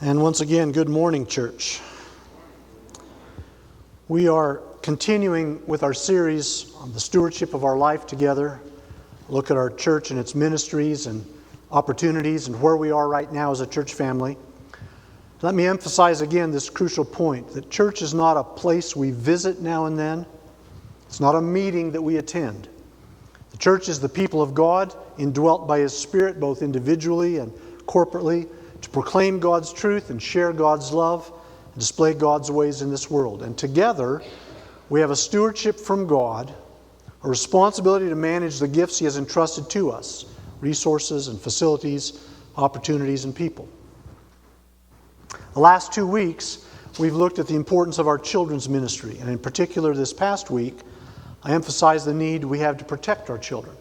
And once again, good morning, church. We are continuing with our series on the stewardship of our life together, look at our church and its ministries and opportunities and where we are right now as a church family. Let me emphasize again this crucial point, that church is not a place we visit now and then. It's not a meeting that we attend. The church is the people of God, indwelt by His Spirit, both individually and corporately, to proclaim God's truth and share God's love and display God's ways in this world. And together, we have a stewardship from God, a responsibility to manage the gifts He has entrusted to us, resources and facilities, opportunities and people. The last 2 weeks, we've looked at the importance of our children's ministry, and in particular this past week, I emphasized the need we have to protect our children.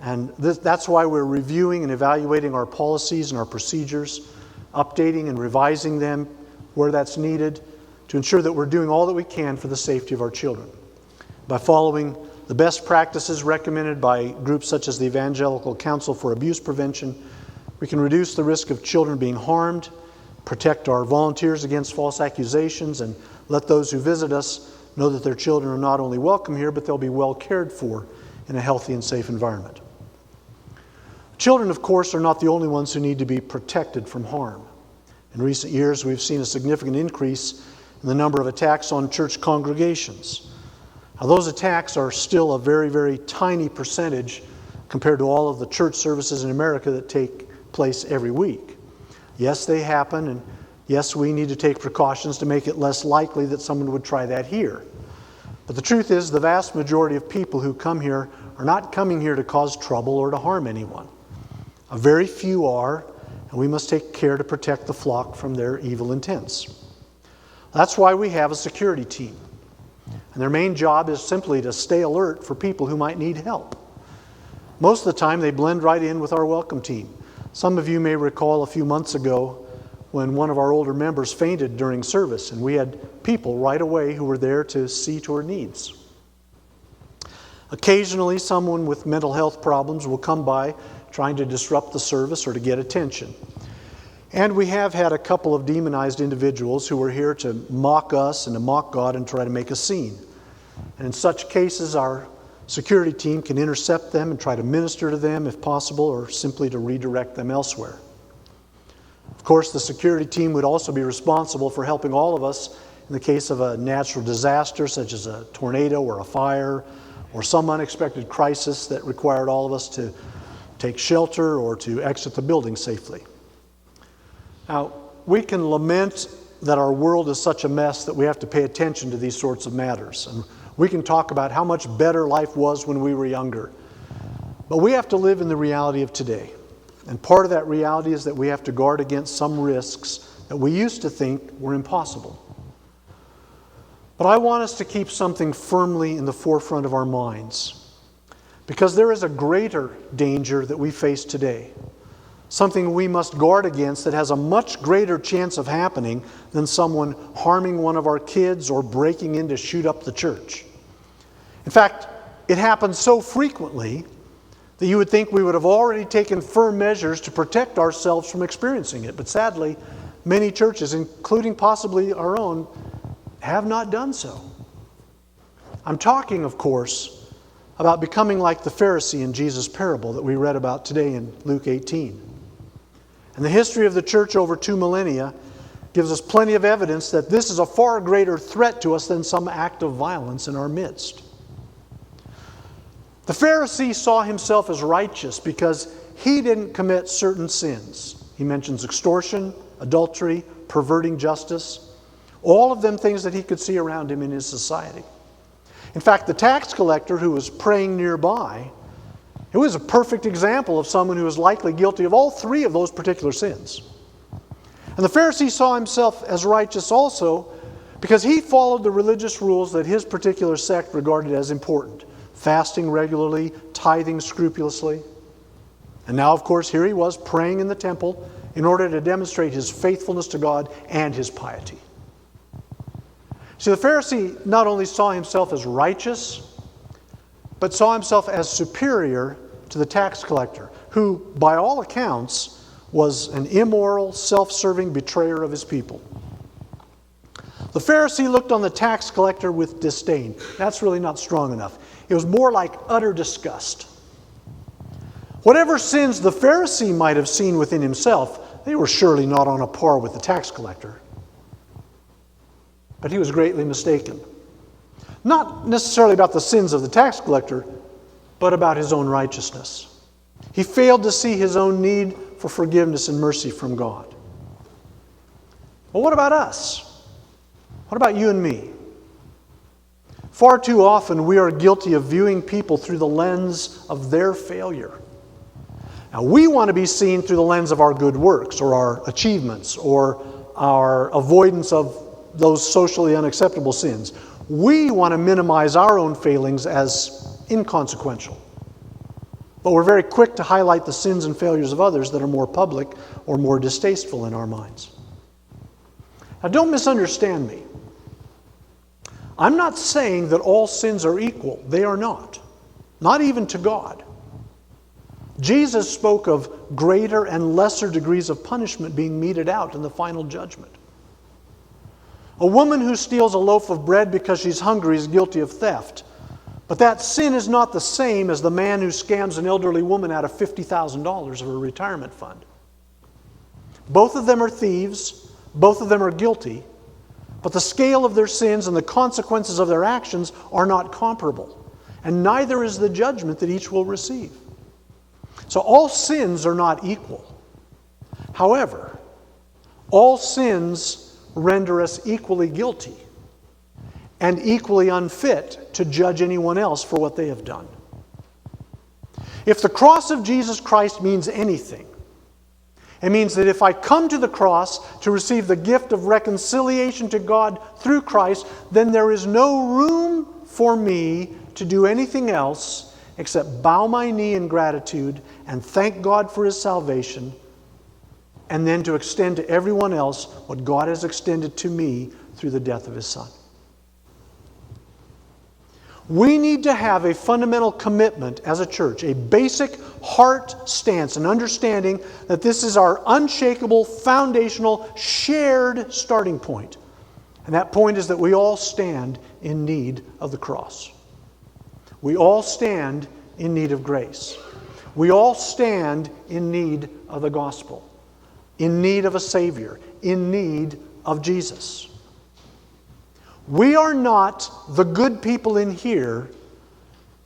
And that's why we're reviewing and evaluating our policies and our procedures, updating and revising them where that's needed to ensure that we're doing all that we can for the safety of our children. By following the best practices recommended by groups such as the Evangelical Council for Abuse Prevention, we can reduce the risk of children being harmed, protect our volunteers against false accusations, and let those who visit us know that their children are not only welcome here, but they'll be well cared for in a healthy and safe environment. Children, of course, are not the only ones who need to be protected from harm. In recent years, we've seen a significant increase in the number of attacks on church congregations. Now, those attacks are still a very, very tiny percentage compared to all of the church services in America that take place every week. Yes, they happen, and yes, we need to take precautions to make it less likely that someone would try that here. But the truth is, the vast majority of people who come here are not coming here to cause trouble or to harm anyone. A very few are, and we must take care to protect the flock from their evil intents. That's why we have a security team. And their main job is simply to stay alert for people who might need help. Most of the time, they blend right in with our welcome team. Some of you may recall a few months ago when one of our older members fainted during service, and we had people right away who were there to see to her needs. Occasionally, someone with mental health problems will come by trying to disrupt the service or to get attention. And we have had a couple of demonized individuals who were here to mock us and to mock God and try to make a scene. And in such cases, our security team can intercept them and try to minister to them if possible, or simply to redirect them elsewhere. Of course, the security team would also be responsible for helping all of us in the case of a natural disaster such as a tornado or a fire or some unexpected crisis that required all of us to take shelter or to exit the building safely. Now, we can lament that our world is such a mess that we have to pay attention to these sorts of matters. And we can talk about how much better life was when we were younger. But we have to live in the reality of today. And part of that reality is that we have to guard against some risks that we used to think were impossible. But I want us to keep something firmly in the forefront of our minds, because there is a greater danger that we face today, something we must guard against that has a much greater chance of happening than someone harming one of our kids or breaking in to shoot up the church. In fact, it happens so frequently that you would think we would have already taken firm measures to protect ourselves from experiencing it. But sadly, many churches, including possibly our own, have not done so. I'm talking, of course, about becoming like the Pharisee in Jesus' parable that we read about today in Luke 18. And the history of the church over 2 millennia gives us plenty of evidence that this is a far greater threat to us than some act of violence in our midst. The Pharisee saw himself as righteous because he didn't commit certain sins. He mentions extortion, adultery, perverting justice, all of them things that he could see around him in his society. In fact, the tax collector who was praying nearby, it was a perfect example of someone who was likely guilty of all 3 of those particular sins. And the Pharisee saw himself as righteous also because he followed the religious rules that his particular sect regarded as important: fasting regularly, tithing scrupulously. And now, of course, here he was praying in the temple in order to demonstrate his faithfulness to God and his piety. See, the Pharisee not only saw himself as righteous, but saw himself as superior to the tax collector, who, by all accounts, was an immoral, self-serving betrayer of his people. The Pharisee looked on the tax collector with disdain. That's really not strong enough. It was more like utter disgust. Whatever sins the Pharisee might have seen within himself, they were surely not on a par with the tax collector. But he was greatly mistaken. Not necessarily about the sins of the tax collector, but about his own righteousness. He failed to see his own need for forgiveness and mercy from God. Well, what about us? What about you and me? Far too often we are guilty of viewing people through the lens of their failure. Now, we want to be seen through the lens of our good works or our achievements or our avoidance of those socially unacceptable sins. We want to minimize our own failings as inconsequential. But we're very quick to highlight the sins and failures of others that are more public or more distasteful in our minds. Now, don't misunderstand me. I'm not saying that all sins are equal. They are not. Not even to God. Jesus spoke of greater and lesser degrees of punishment being meted out in the final judgment. A woman who steals a loaf of bread because she's hungry is guilty of theft. But that sin is not the same as the man who scams an elderly woman out of $50,000 of her retirement fund. Both of them are thieves. Both of them are guilty. But the scale of their sins and the consequences of their actions are not comparable. And neither is the judgment that each will receive. So all sins are not equal. However, all sins render us equally guilty and equally unfit to judge anyone else for what they have done. If the cross of Jesus Christ means anything, it means that if I come to the cross to receive the gift of reconciliation to God through Christ, then there is no room for me to do anything else except bow my knee in gratitude and thank God for His salvation, and then to extend to everyone else what God has extended to me through the death of His Son. We need to have a fundamental commitment as a church, a basic heart stance, an understanding that this is our unshakable, foundational, shared starting point. And that point is that we all stand in need of the cross. We all stand in need of grace. We all stand in need of the gospel, in need of a Savior, in need of Jesus. We are not the good people in here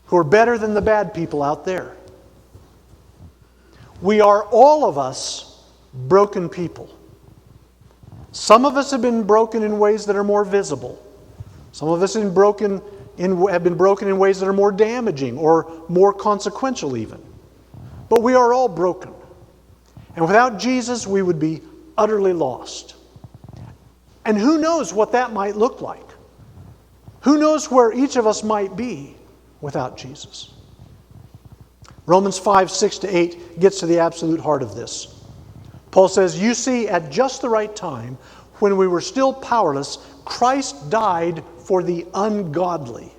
who are better than the bad people out there. We are, all of us, broken people. Some of us have been broken in ways that are more visible. Some of us have been broken in ways that are more damaging or more consequential even. But we are all broken. And without Jesus, we would be utterly lost. And who knows what that might look like? Who knows where each of us might be without Jesus? Romans 5:6-8 gets to the absolute heart of this. Paul says, "You see, at just the right time, when we were still powerless, Christ died for the ungodly."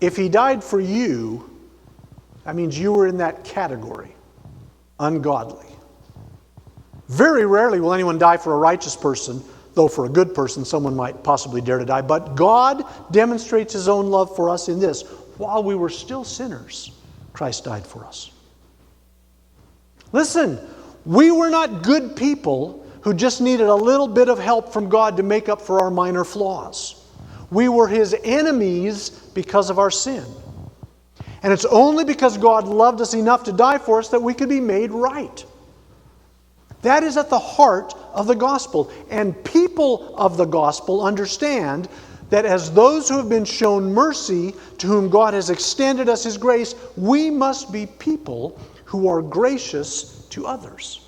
If He died for you, that means you were in that category, ungodly. Very rarely will anyone die for a righteous person, though for a good person someone might possibly dare to die. But God demonstrates His own love for us in this: while we were still sinners, Christ died for us. Listen, we were not good people who just needed a little bit of help from God to make up for our minor flaws. We were His enemies because of our sin. And it's only because God loved us enough to die for us that we could be made right. That is at the heart of the gospel. And people of the gospel understand that as those who have been shown mercy, to whom God has extended us His grace, we must be people who are gracious to others.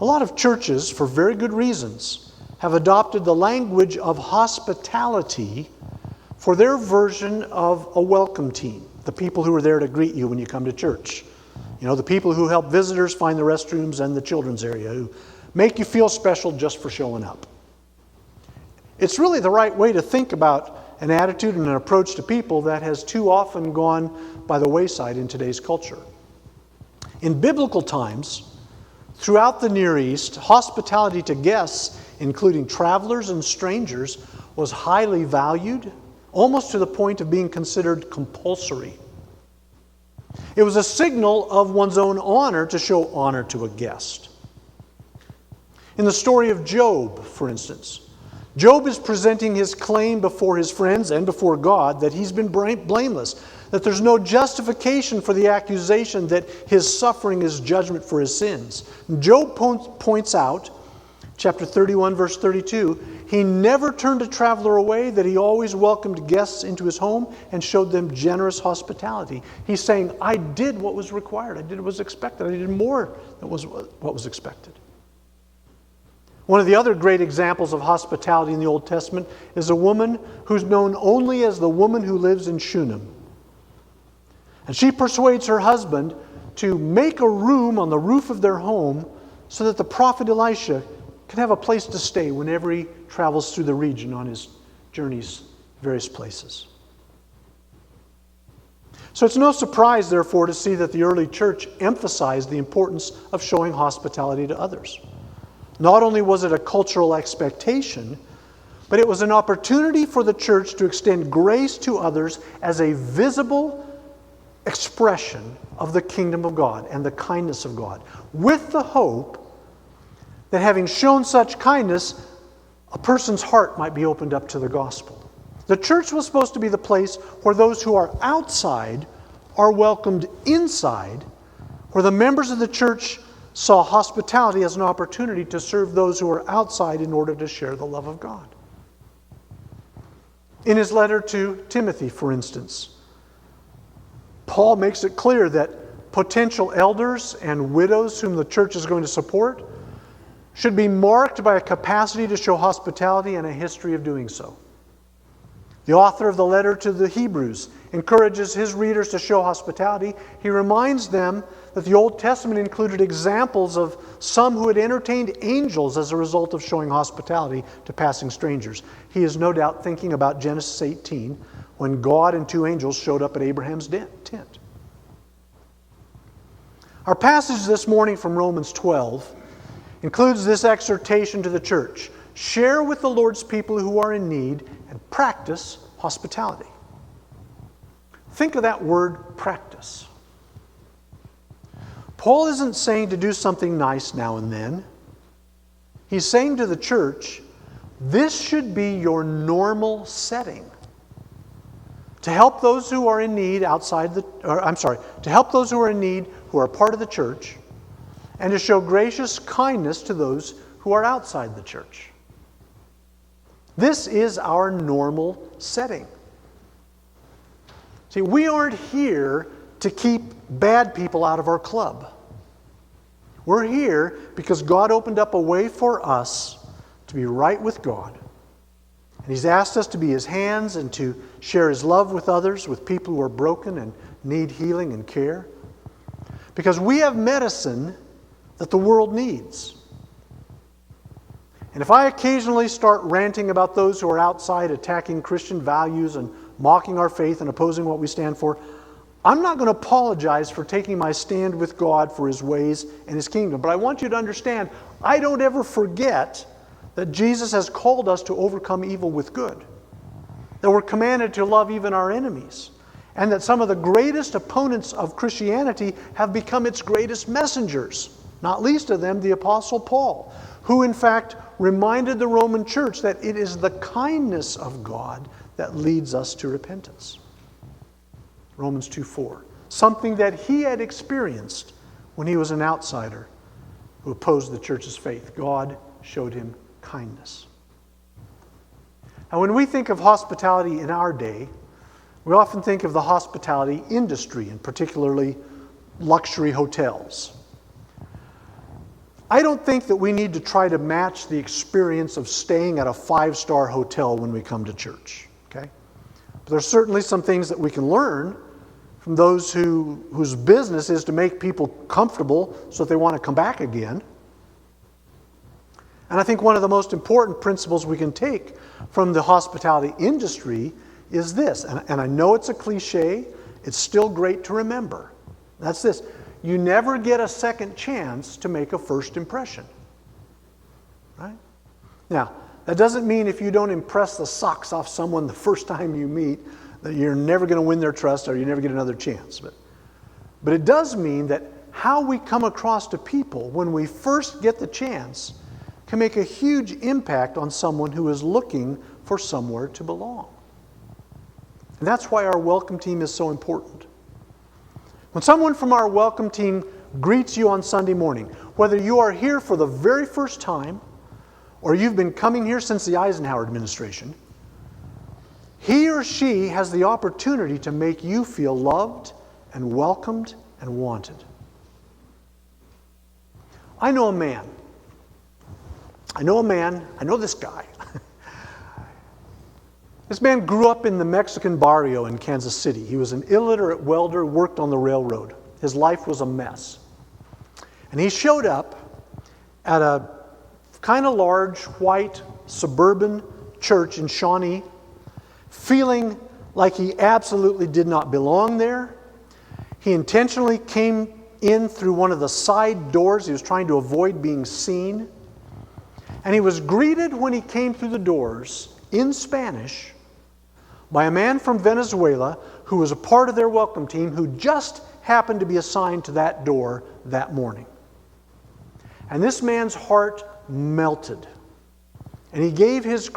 A lot of churches, for very good reasons, have adopted the language of hospitality for their version of a welcome team, the people who are there to greet you when you come to church. You know, the people who help visitors find the restrooms and the children's area, who make you feel special just for showing up. It's really the right way to think about an attitude and an approach to people that has too often gone by the wayside in today's culture. In biblical times, throughout the Near East, hospitality to guests, including travelers and strangers, was highly valued, almost to the point of being considered compulsory. It was a signal of one's own honor to show honor to a guest. In the story of Job, for instance, Job is presenting his claim before his friends and before God that he's been blameless, that there's no justification for the accusation that his suffering is judgment for his sins. Job points out, chapter 31, verse 32, he never turned a traveler away, that he always welcomed guests into his home and showed them generous hospitality. He's saying, I did what was required. I did what was expected. I did more than what was expected. One of the other great examples of hospitality in the Old Testament is a woman who's known only as the woman who lives in Shunem. And she persuades her husband to make a room on the roof of their home so that the prophet Elisha can have a place to stay whenever he travels through the region on his journeys to various places. So it's no surprise, therefore, to see that the early church emphasized the importance of showing hospitality to others. Not only was it a cultural expectation, but it was an opportunity for the church to extend grace to others as a visible expression of the kingdom of God and the kindness of God, with the hope that having shown such kindness, a person's heart might be opened up to the gospel. The church was supposed to be the place where those who are outside are welcomed inside, where the members of the church saw hospitality as an opportunity to serve those who are outside in order to share the love of God. In his letter to Timothy, for instance, Paul makes it clear that potential elders and widows whom the church is going to support should be marked by a capacity to show hospitality and a history of doing so. The author of the letter to the Hebrews encourages his readers to show hospitality. He reminds them that the Old Testament included examples of some who had entertained angels as a result of showing hospitality to passing strangers. He is no doubt thinking about Genesis 18, when God and two angels showed up at Abraham's tent. Our passage this morning from Romans 12 includes this exhortation to the church: share with the Lord's people who are in need and practice hospitality. Think of that word, practice. Paul isn't saying to do something nice now and then. He's saying to the church, this should be your normal setting. To help those who are in need to help those who are in need who are part of the church, and to show gracious kindness to those who are outside the church. This is our normal setting. See, we aren't here to keep bad people out of our club. We're here because God opened up a way for us to be right with God. And He's asked us to be His hands and to share His love with others, with people who are broken and need healing and care. Because we have medicine that the world needs. And if I occasionally start ranting about those who are outside attacking Christian values and mocking our faith and opposing what we stand for, I'm not going to apologize for taking my stand with God for His ways and His kingdom. But I want you to understand, I don't ever forget that Jesus has called us to overcome evil with good. That we're commanded to love even our enemies. And that some of the greatest opponents of Christianity have become its greatest messengers. Not least of them, the Apostle Paul, who in fact reminded the Roman church that it is the kindness of God that leads us to repentance. Romans 2:4. Something that he had experienced when he was an outsider who opposed the church's faith. God showed him kindness. Now, when we think of hospitality in our day, we often think of the hospitality industry, and particularly luxury hotels. I don't think that we need to try to match the experience of staying at a 5-star hotel when we come to church. Okay? But there's certainly some things that we can learn from those whose business is to make people comfortable so that they want to come back again. And I think one of the most important principles we can take from the hospitality industry is this, and I know it's a cliche, it's still great to remember. That's this: you never get a second chance to make a first impression. Right? Now, that doesn't mean if you don't impress the socks off someone the first time you meet that you're never going to win their trust or you never get another chance. But it does mean that how we come across to people when we first get the chance can make a huge impact on someone who is looking for somewhere to belong. And that's why our welcome team is so important. When someone from our welcome team greets you on Sunday morning, whether you are here for the very first time or you've been coming here since the Eisenhower administration, he or she has the opportunity to make you feel loved and welcomed and wanted. I know this guy. This man grew up in the Mexican barrio in Kansas City. He was an illiterate welder, worked on the railroad. His life was a mess. And he showed up at a kind of large, white, suburban church in Shawnee, feeling like he absolutely did not belong there. He intentionally came in through one of the side doors. He was trying to avoid being seen. And he was greeted when he came through the doors in Spanish by a man from Venezuela who was a part of their welcome team who just happened to be assigned to that door that morning. And this man's heart melted. And he gave his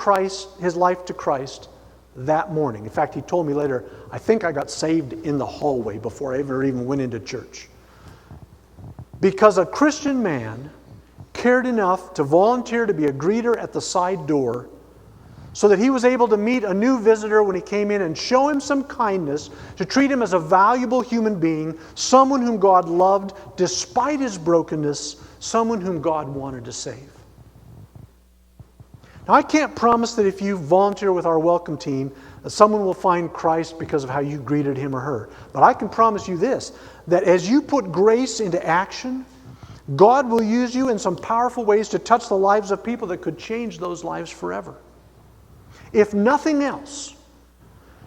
life to Christ that morning. In fact, he told me later, I think I got saved in the hallway before I ever even went into church. Because a Christian man cared enough to volunteer to be a greeter at the side door so that he was able to meet a new visitor when he came in and show him some kindness, to treat him as a valuable human being, someone whom God loved despite his brokenness, someone whom God wanted to save. Now, I can't promise that if you volunteer with our welcome team that someone will find Christ because of how you greeted him or her. But I can promise you this, that as you put grace into action, God will use you in some powerful ways to touch the lives of people that could change those lives forever. If nothing else,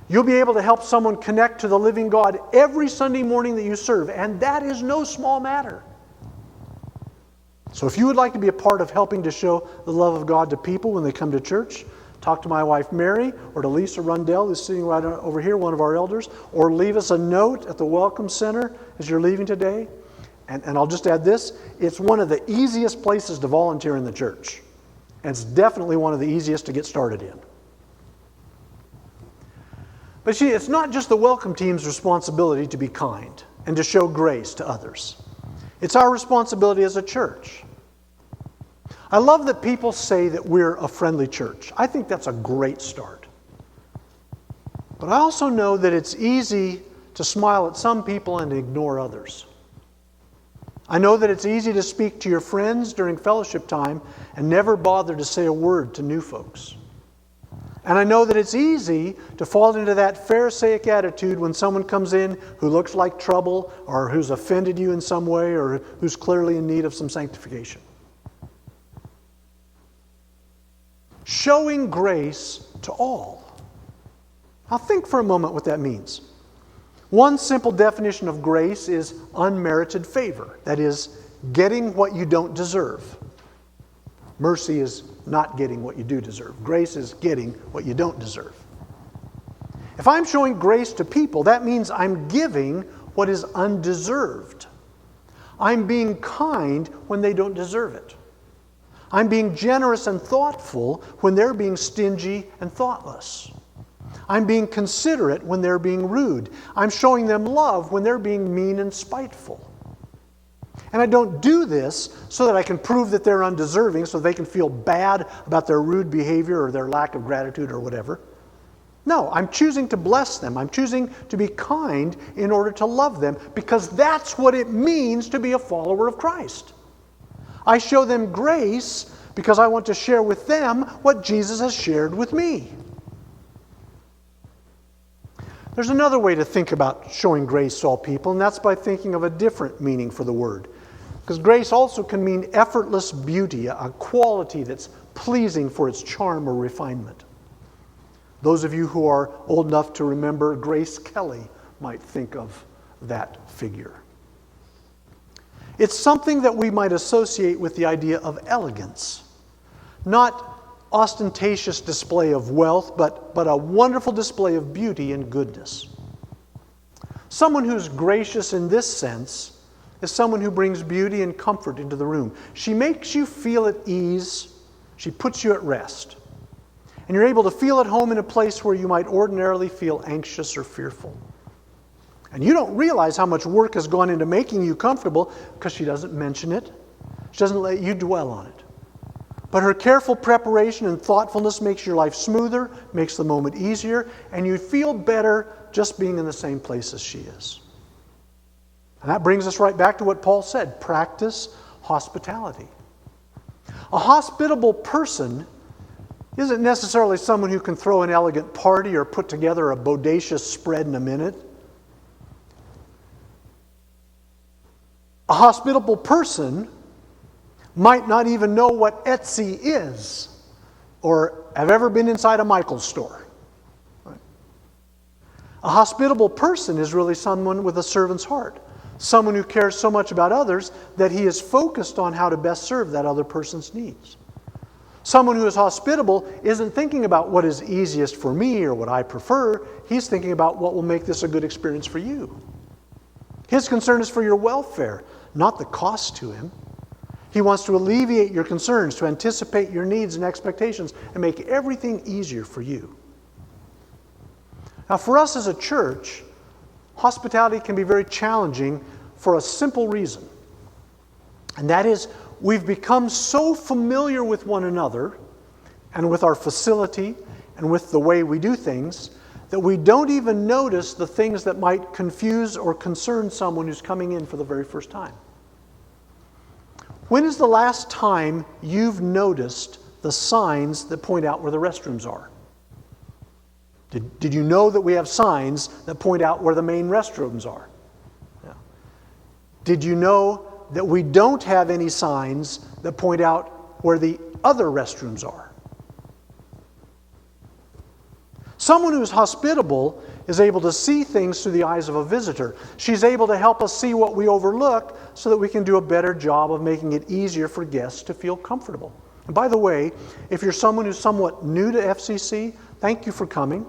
you'll be able to help someone connect to the living God every Sunday morning that you serve, and that is no small matter. So if you would like to be a part of helping to show the love of God to people when they come to church, talk to my wife Mary or to Lisa Rundell, who's sitting right over here, one of our elders, or leave us a note at the Welcome Center as you're leaving today. And I'll just add this, it's one of the easiest places to volunteer in the church. And it's definitely one of the easiest to get started in. But see, it's not just the welcome team's responsibility to be kind and to show grace to others. It's our responsibility as a church. I love that people say that we're a friendly church. I think that's a great start. But I also know that it's easy to smile at some people and ignore others. I know that it's easy to speak to your friends during fellowship time and never bother to say a word to new folks. And I know that it's easy to fall into that Pharisaic attitude when someone comes in who looks like trouble or who's offended you in some way or who's clearly in need of some sanctification. Showing grace to all. Now think for a moment what that means. One simple definition of grace is unmerited favor. That is, getting what you don't deserve. Mercy is not getting what you do deserve. Grace is getting what you don't deserve. If I'm showing grace to people, that means I'm giving what is undeserved. I'm being kind when they don't deserve it. I'm being generous and thoughtful when they're being stingy and thoughtless. I'm being considerate when they're being rude. I'm showing them love when they're being mean and spiteful. And I don't do this so that I can prove that they're undeserving so they can feel bad about their rude behavior or their lack of gratitude or whatever. No, I'm choosing to bless them. I'm choosing to be kind in order to love them because that's what it means to be a follower of Christ. I show them grace because I want to share with them what Jesus has shared with me. There's another way to think about showing grace to all people, and that's by thinking of a different meaning for the word. Because grace also can mean effortless beauty, a quality that's pleasing for its charm or refinement. Those of you who are old enough to remember Grace Kelly might think of that figure. It's something that we might associate with the idea of elegance. Not ostentatious display of wealth, but a wonderful display of beauty and goodness. Someone who's gracious in this sense is someone who brings beauty and comfort into the room. She makes you feel at ease. She puts you at rest. And you're able to feel at home in a place where you might ordinarily feel anxious or fearful. And you don't realize how much work has gone into making you comfortable because she doesn't mention it. She doesn't let you dwell on it. But her careful preparation and thoughtfulness makes your life smoother, makes the moment easier, and you feel better just being in the same place as she is. And that brings us right back to what Paul said, practice hospitality. A hospitable person isn't necessarily someone who can throw an elegant party or put together a bodacious spread in a minute. A hospitable person might not even know what Etsy is or have ever been inside a Michael's store. A hospitable person is really someone with a servant's heart, someone who cares so much about others that he is focused on how to best serve that other person's needs. Someone who is hospitable isn't thinking about what is easiest for me or what I prefer. He's thinking about what will make this a good experience for you. His concern is for your welfare, not the cost to him. He wants to alleviate your concerns, to anticipate your needs and expectations, and make everything easier for you. Now, for us as a church, hospitality can be very challenging for a simple reason. And that is, we've become so familiar with one another and with our facility and with the way we do things that we don't even notice the things that might confuse or concern someone who's coming in for the very first time. When is the last time you've noticed the signs that point out where the restrooms are? Did you know that we have signs that point out where the main restrooms are? Yeah. Did you know that we don't have any signs that point out where the other restrooms are? Someone who is hospitable is able to see things through the eyes of a visitor. She's able to help us see what we overlook so that we can do a better job of making it easier for guests to feel comfortable. And by the way, if you're someone who's somewhat new to FCC, thank you for coming.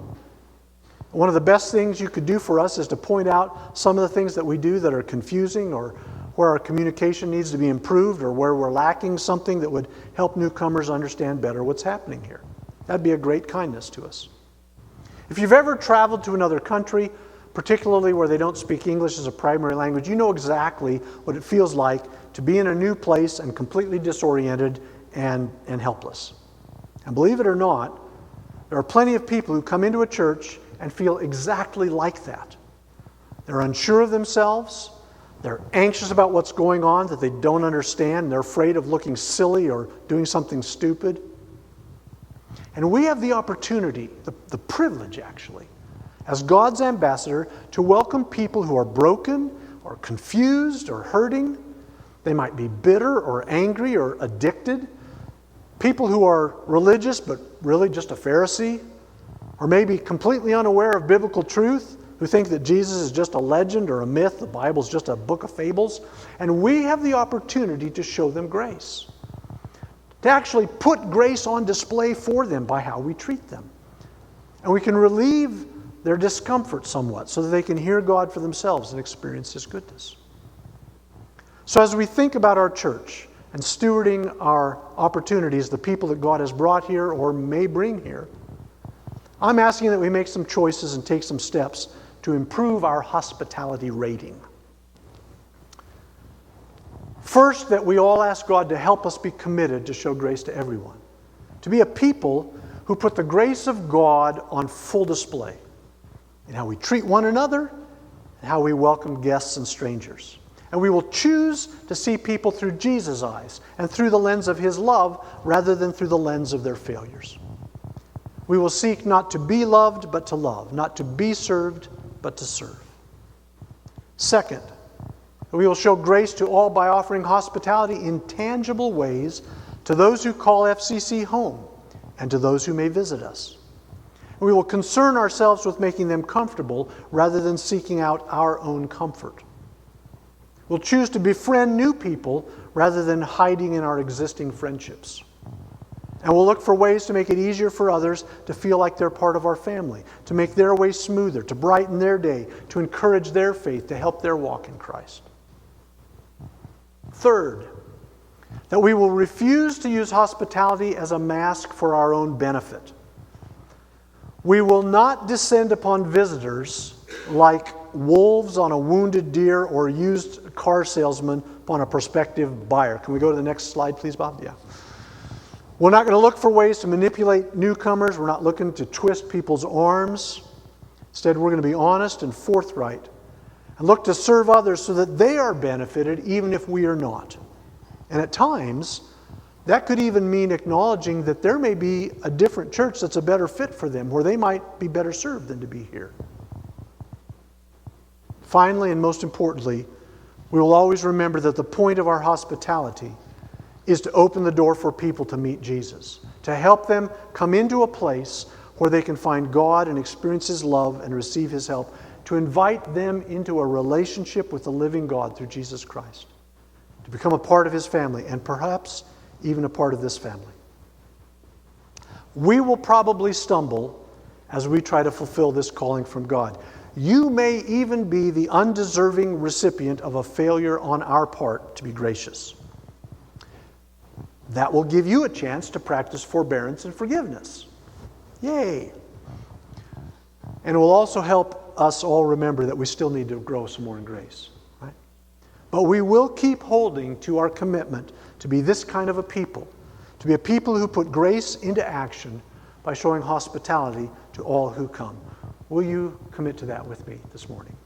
One of the best things you could do for us is to point out some of the things that we do that are confusing or where our communication needs to be improved or where we're lacking something that would help newcomers understand better what's happening here. That'd be a great kindness to us. If you've ever traveled to another country, particularly where they don't speak English as a primary language, you know exactly what it feels like to be in a new place and completely disoriented and helpless. And believe it or not, there are plenty of people who come into a church and feel exactly like that. They're unsure of themselves, they're anxious about what's going on that they don't understand, they're afraid of looking silly or doing something stupid. And we have the opportunity, the privilege actually, as God's ambassador to welcome people who are broken or confused or hurting. They might be bitter or angry or addicted. People who are religious but really just a Pharisee, or maybe completely unaware of biblical truth, who think that Jesus is just a legend or a myth, the Bible's just a book of fables. And we have the opportunity to show them grace, to actually put grace on display for them by how we treat them. And we can relieve their discomfort somewhat so that they can hear God for themselves and experience His goodness. So as we think about our church and stewarding our opportunities, the people that God has brought here or may bring here, I'm asking that we make some choices and take some steps to improve our hospitality rating. First, that we all ask God to help us be committed to show grace to everyone. To be a people who put the grace of God on full display in how we treat one another and how we welcome guests and strangers. And we will choose to see people through Jesus' eyes and through the lens of His love rather than through the lens of their failures. We will seek not to be loved but to love, not to be served but to serve. Second, we will show grace to all by offering hospitality in tangible ways to those who call FCC home and to those who may visit us. We will concern ourselves with making them comfortable rather than seeking out our own comfort. We'll choose to befriend new people rather than hiding in our existing friendships. And we'll look for ways to make it easier for others to feel like they're part of our family, to make their way smoother, to brighten their day, to encourage their faith, to help their walk in Christ. Third, that we will refuse to use hospitality as a mask for our own benefit. We will not descend upon visitors like wolves on a wounded deer or used car salesman upon a prospective buyer. Can we go to the next slide, please, Bob? Yeah. We're not going to look for ways to manipulate newcomers. We're not looking to twist people's arms. Instead, we're going to be honest and forthright and look to serve others so that they are benefited even if we are not. And at times, that could even mean acknowledging that there may be a different church that's a better fit for them, where they might be better served than to be here. Finally, and most importantly, we will always remember that the point of our hospitality is to open the door for people to meet Jesus, to help them come into a place where they can find God and experience His love and receive His help, to invite them into a relationship with the living God through Jesus Christ, to become a part of His family, and perhaps even a part of this family. We will probably stumble as we try to fulfill this calling from God. You may even be the undeserving recipient of a failure on our part to be gracious. That will give you a chance to practice forbearance and forgiveness. Yay! And it will also help us all remember that we still need to grow some more in grace. Right? But we will keep holding to our commitment to be this kind of a people, to be a people who put grace into action by showing hospitality to all who come. Will you commit to that with me this morning?